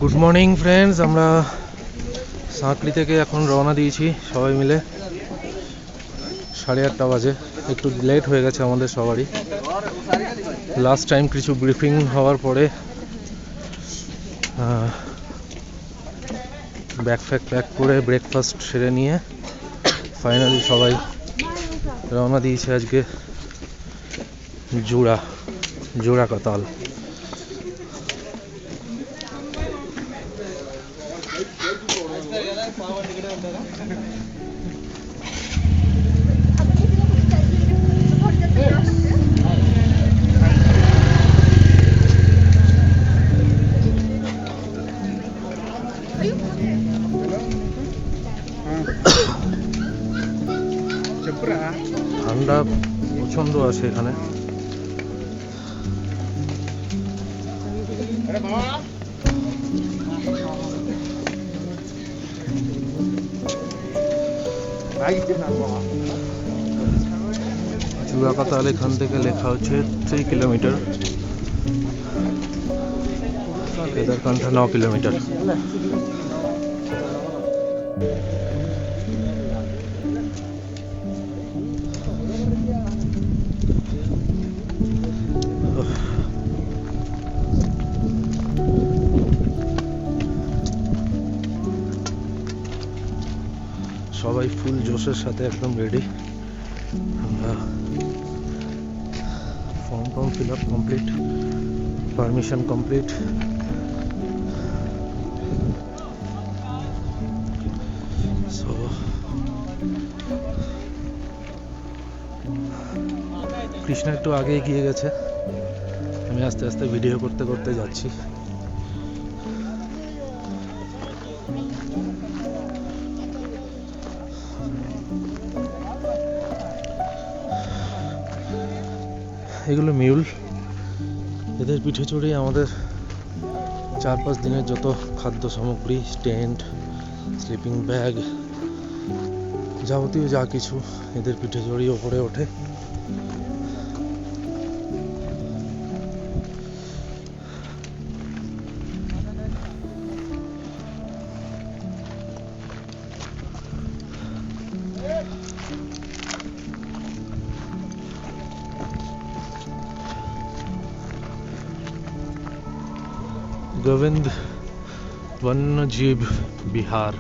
Good morning friends, আমরা সাঁকলি থেকে এখন রওনা দিয়েছি সবাই মিলে। 8:30 বাজে, একটু লেট হয়ে গেছে আমাদের সবারই। লাস্ট টাইম কিছু ব্রিফিং হওয়ার পরে ব্যাগ প্যাক করে ব্রেকফাস্ট সেরে নিয়ে ফাইনালি সবাই রওনা দিয়েছে আজকে জোড়া কাতাল। ঠান্ডা প্রচন্ড আছে এখানে। চূড়াকাতাল এখান থেকে লেখা হচ্ছে 3 কিলোমিটার, কেদারকান্ঠা 9 কিলোমিটার। সবাই ফুল জোশের সাথে একদম রেডি। আমরা form fill up complete, permission complete. So Krishna একটু আগে এগিয়ে গেছে, আমি আস্তে আস্তে ভিডিও করতে করতে যাচ্ছি। এগুলো মিউল, এদের পিঠে চড়ে আমাদের 4-5 দিনের যত খাদ্য সামগ্রী, টেন্ট, স্লিপিং ব্যাগ, যাবতীয় যা কিছু এদের পিঠে চড়িয়ে ওপরে ওঠে। গোবিন্দ বন্যজীব বিহার,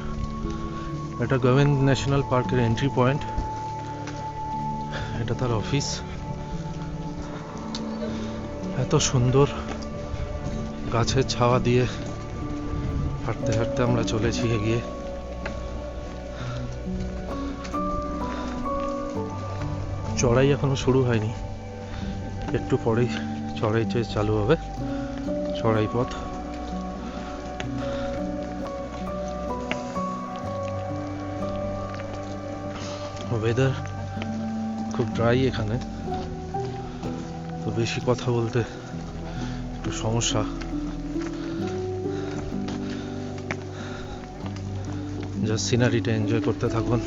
এটা গোবিন্দ ন্যাশনাল পার্কের এন্ট্রি পয়েন্ট, এটা তার অফিস। এত সুন্দর গাছের ছাওয়া দিয়ে হাঁটতে হাঁটতে আমরা চলেছি এগিয়ে। চড়াই এখনো শুরু হয়নি, একটু পরেই চড়াই চালু হবে, চড়াই পথ। ওয়েদার খুব ড্রাই এখানে, তো বেশি কথা বলতে একটু সমস্যা। জাস্ট সিনারিটা এনজয় করতে থাকুন।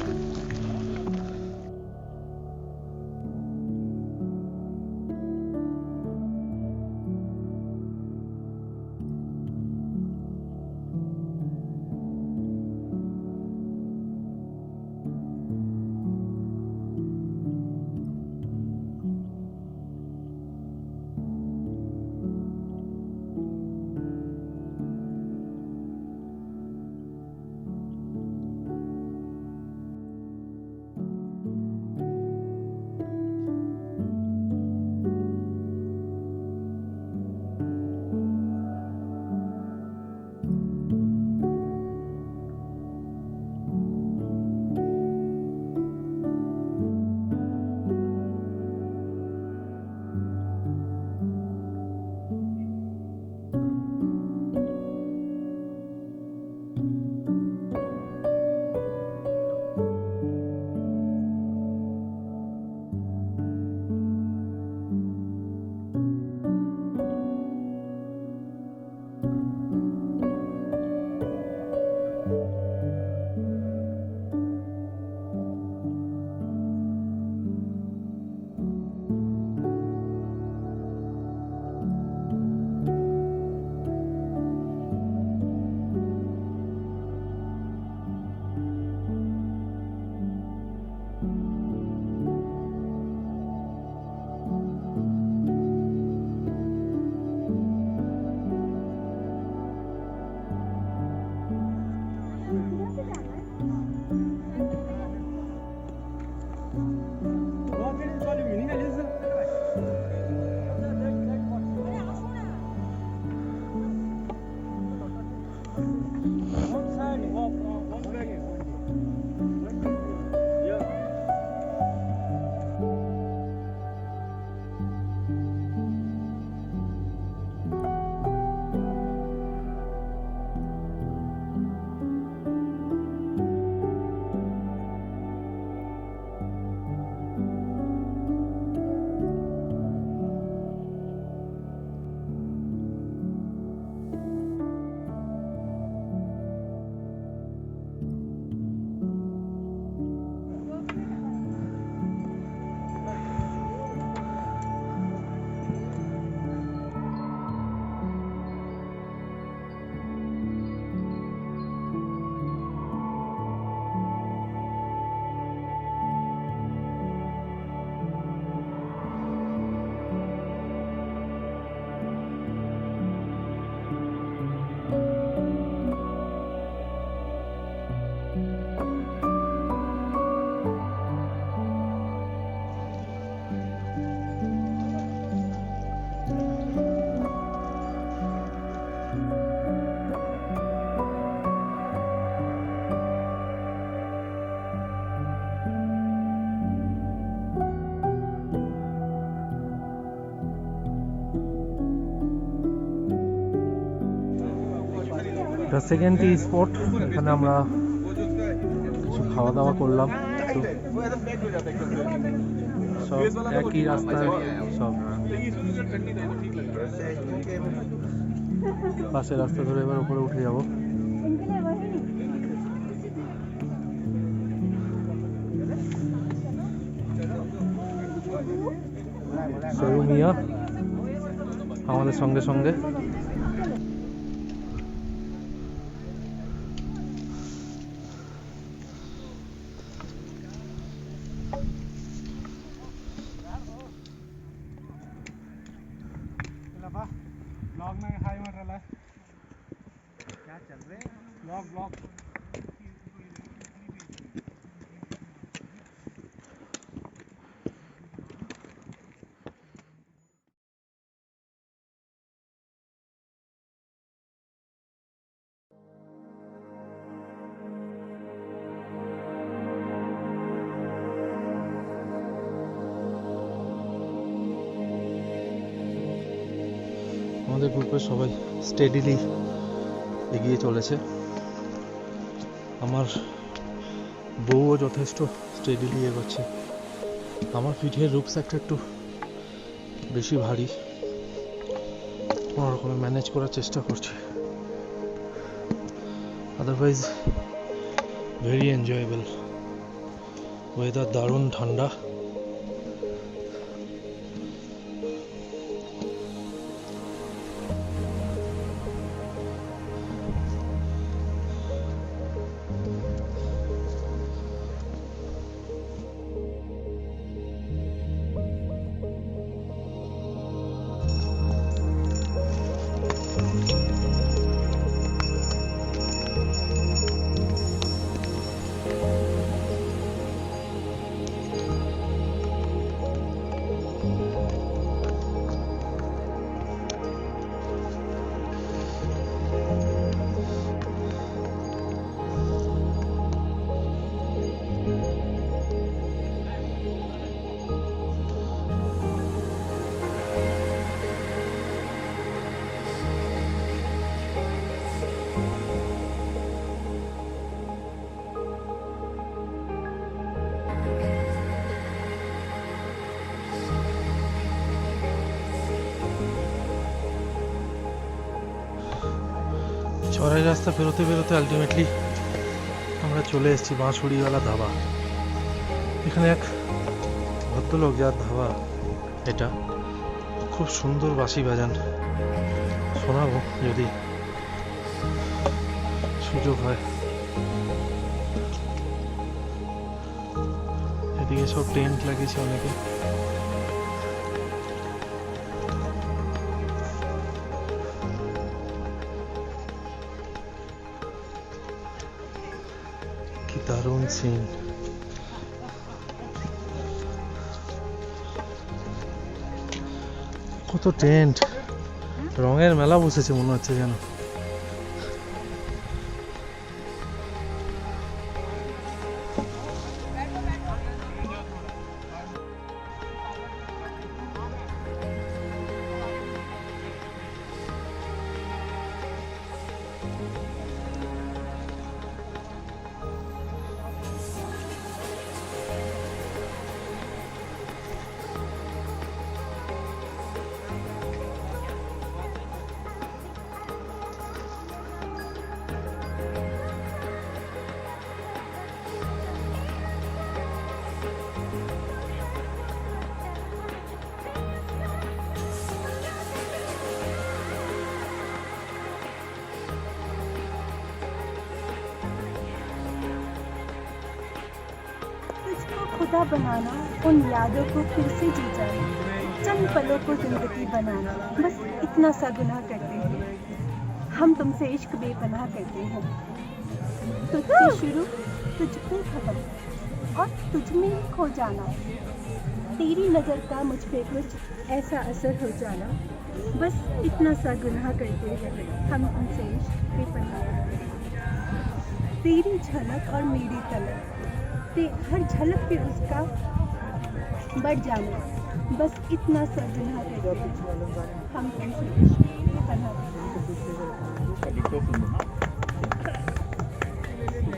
দ্য সেকেন্ড টি স্পট, এখানে আমরা কিছু খাওয়া দাওয়া করলাম। সব একই রাস্তায়, সব পাশে রাস্তা ধরে এবার উপরে উঠে যাব। সরু মিয়া আমাদের সঙ্গে সঙ্গে। ब्लॉग में हाई मत रहा है, क्या चल रहे हैं ब्लॉग ब्लॉग। আমাদের গ্রুপের সবাই স্টেডিলি এগিয়ে চলেছে। আমার বউও যথেষ্ট স্টেডিলি এগোচ্ছে। আমার পিঠের রুকস্যাকটা একটু বেশি ভারী, কোনো রকমে ম্যানেজ করার চেষ্টা করছি। Otherwise very enjoyable. ওয়েদার দারুণ ঠান্ডা। চড়াই রাস্তা পেরোতে পেরোতে আলটিমেটলি আমরা চলে এসেছি বাঁশুড়িওয়ালা ধাবা। এখানে এক ভদ্রলোক, যার ধাবা এটা, খুব সুন্দর বাঁশি বাজান। শোনাবো যদি সুযোগ হয়। এদিকে সব টেন্ট লাগিয়েছে অনেকে। কি দারুণ সিন। কত টেন্ট, রঙের মেলা বসেছে মনে হচ্ছে যেন। खुदा बनाना, उन यादों को फिर से जी जाना, चंद पलों को जिंदगी बनाना, बस इतना सा गुनाह करते हैं हम, तुमसे इश्क बेपनाह करते हैं। तुझसे शुरू, तुझ पे खत्म और तुझ में ही खो जाना, तेरी नज़र का मुझ पे कुछ ऐसा असर हो जाना, बस इतना सा गुनाह करते हैं हम, तुमसे इश्क बेपनाह करते हैं। तेरी झलक और मेरी तलब, हर झलक पे उसका बढ़ जाना, बस इतना सा गुनाह करते हैं हम, तुमसे इश्क बेपनाह करते हैं।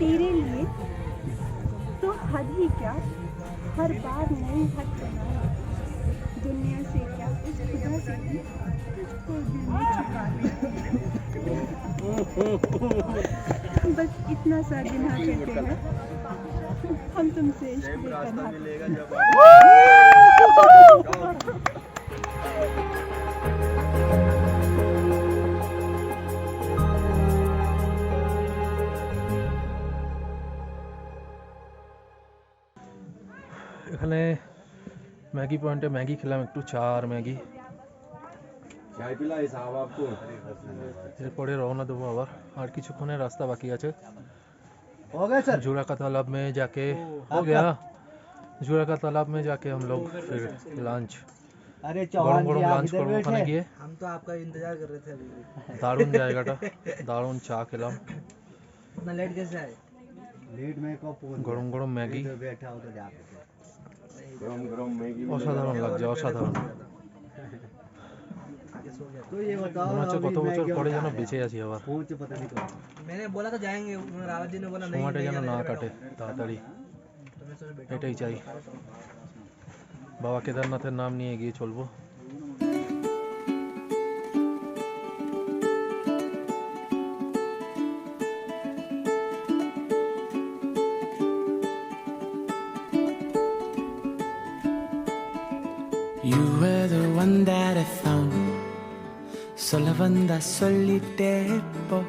तेरे लिए तो हद ही क्या, हर बार नई हद बनाए। दुनिया से क्या, इस खुदा से भी तुझको दिल में छुपा दिया। बस इतना सा गुनाह करते हैं हम तुमसे इश्क बेपनाह। এখানে ম্যাগি পয়েন্টে ম্যাগি খেলাম একটু, চা আর ম্যাগি। चाय पिलाए साहब आपको? এরপরে রওনা দেবো আবার, আর কিছুক্ষণের রাস্তা বাকি আছে। हो गए सर? जूड़ा का तालाब में जाके हो गया। जूड़ा का तालाब में जाके हम लोग फिर लंच अरे গরম चौहान গরম जी आप লাঞ্চ इधर করবো ওখানে बैठे? গিয়ে। हम तो आपका इंतजार कर रहे थे अभी भी। দারুণ জায়গাটা, দারুণ চা খেলাম, इतना लेट कैसे आए? लीड में को पहुंच গরম গরম ম্যাগি, इधर बैठा हो तो जाते गरम गरम मैगी অসাধারণ লাগছে, অসাধারণ। आगे सो गया। तो ये बताओ মনে হচ্ছে अभी কত বছর मैगी পরে और যেন खा বেঁচে আছি আবার। पहुंच पता नहीं कब। मैंने बोला तो जाएंगे, रावत जी ने बोला नहीं সময়টা যেন नहीं না आने কাটে बैठो। তাড়াতাড়ি, तो मैं सोचा बैठा এটাই চাই। বাবা কেদারনাথের নাম নিয়ে এগিয়ে চলবো। You were the one that I found, sola banda solitario.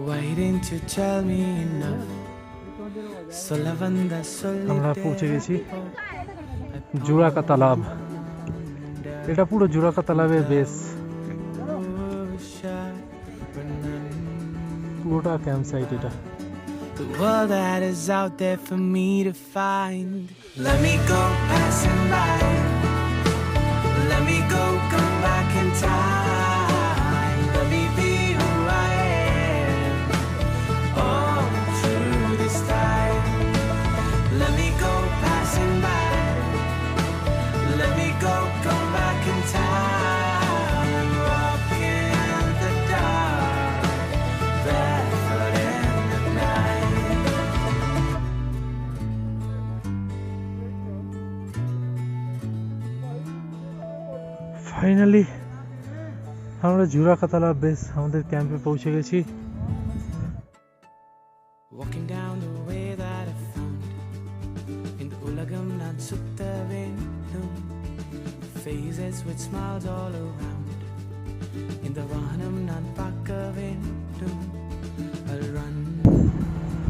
Why didn't you tell me enough? Sola banda আমরা পৌঁছে গেছি solitario. জুড়া কা তালাব। এটা পুরো জুড়া কা তালাবের বেস, পুরোটা ক্যাম্প সাইট এটা। The world that is out there for me to find. Let me go passing by. Let me go, come back in time. Let me be who I am. All through this time. Let me go passing by. Let me go, come back in time. Walk in the dark, barefoot in the night. Finally আমরা জুড়া কা Talab base আমাদের ক্যাম্পে পৌঁছে গেছি। Walking down the way that I found in the ulagam nan sutta vendum, faces with smiles all around in the vahanam nan pakka vendum. I'll run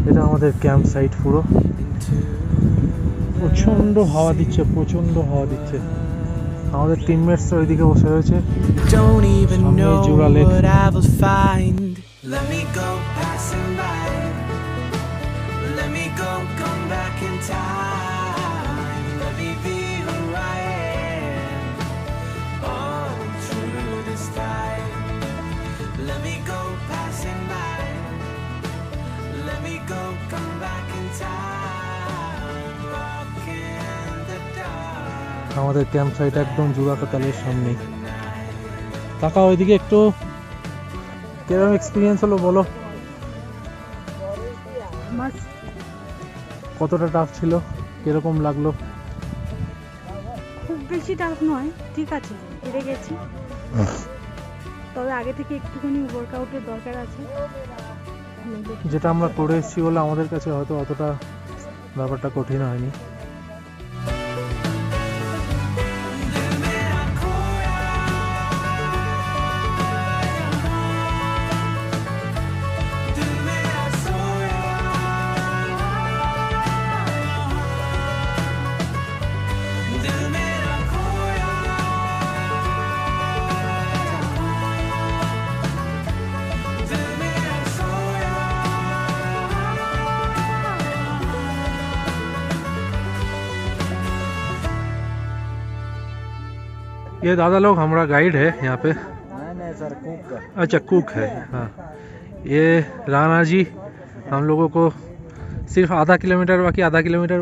এটা আমাদের camp site পুরো। into প্রচন্ড হাওয়া দিচ্ছে, প্রচন্ড হাওয়া দিচ্ছে। আমাদের টিমমেটস ওইদিকে বসে রয়েছে। don't even সামনে know জোড়া lake. what I will find. Let me go passing by. Let me go, come back in time. Let me be who I am. All through this time. Let me go passing by. Let me go, come back in time. Walk in the dark. আমাদের camp site একদম জুড়া কা তালের সামনে। তাকাও ওইদিকে একটু। কিরকম এক্সপিরিয়েন্স হলো বলো? मस्त। কতটা টাফ ছিল, কিরকম লাগলো? খুব বেশি টাফ নয়, ঠিক আছে, হেরে গেছি। তবে আগে থেকে একটুখানি ওয়ার্কআউটের দরকার আছে। যেটা আমরা করে এসেছি বলে আমাদের কাছে হয়তো অতটা ব্যাপারটা কঠিন হয়নি। ये दादा लोग हमारा गाइड है यहाँ पे। नहीं सर कुक का। अच्छा कुक है, हाँ। ये राणा जी हम लोगों को सिर्फ आधा किलोमीटर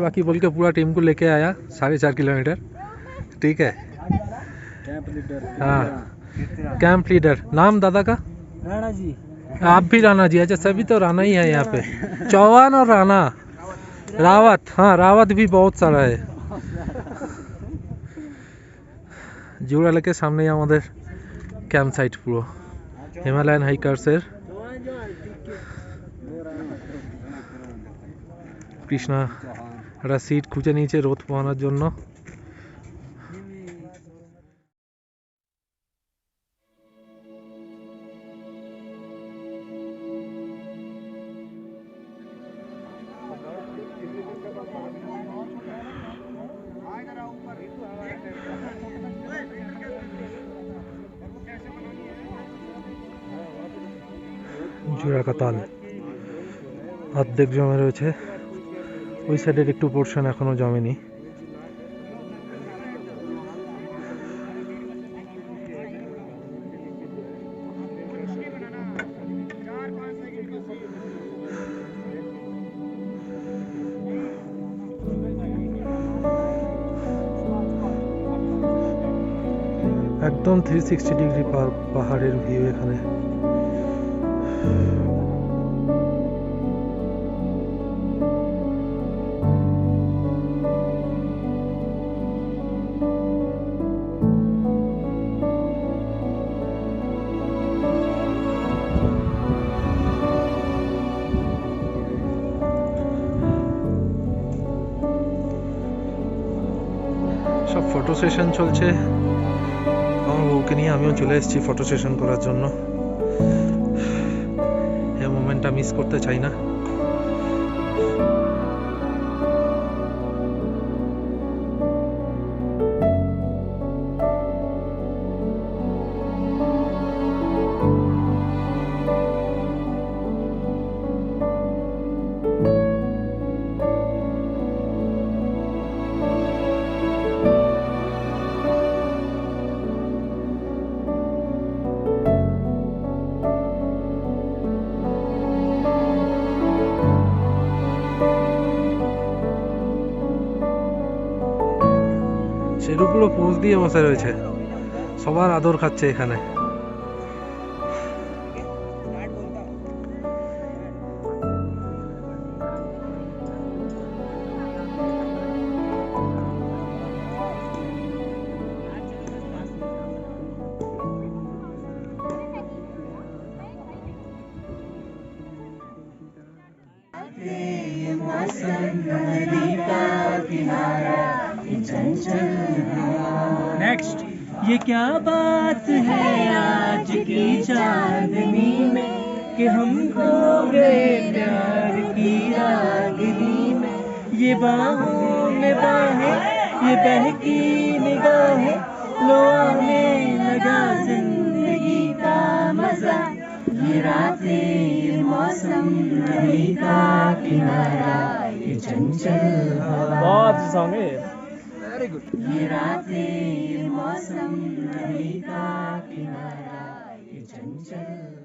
बाकी बोल के पूरा टीम को लेके आया, 4.5 किलोमीटर। ठीक है, कैंप लीडर। हाँ। कैंप लीडर नाम दादा का? राणा जी। आप भी राणा जी? अच्छा, सभी तो राणा ही है यहाँ पे। चौहान और राणा, रावत, हाँ रावत भी बहुत सारा है। জোড়া লেকের সামনেই আমাদের ক্যাম্প সাইট পুরো হিমালয়ান হাইকার্সের। কৃষ্ণা একটা সিট খুঁজে নিয়েছে রোদ পোহানোর জন্য। জোড়াকা তাল অর্ধেক জমে রয়েছে, ওই সাইডের একটু পোর্শন এখনো জমেনি। একদম 360 ডিগ্রি পাহাড়ের ভিউ এখানে। সব ফটো সেশন চলছে, আমার বউকে নিয়ে আমিও চলে এসেছি ফটো সেশন করার জন্য। এই মোমেন্টটা মিস করতে চাই না। সেরু পুরো পোজ দিয়ে বসে রয়েছে, সবার আদর খাচ্ছে এখানে। नेक्स्ट, ये क्या बात है आज की चांदनी में कि हम खो गए प्यार की रागनी में। ये बाहों में बाहें, ये बहकी निगाहें, लो आने लगा जिंदगी का मजा। ये रातें, ये मौसम, नदी का किनारा, ये चंचल हवा। बहुत सॉन्ग है, वेरी गुड। ये रातें, ये मौसम, नदी का किनारा, ये चंचल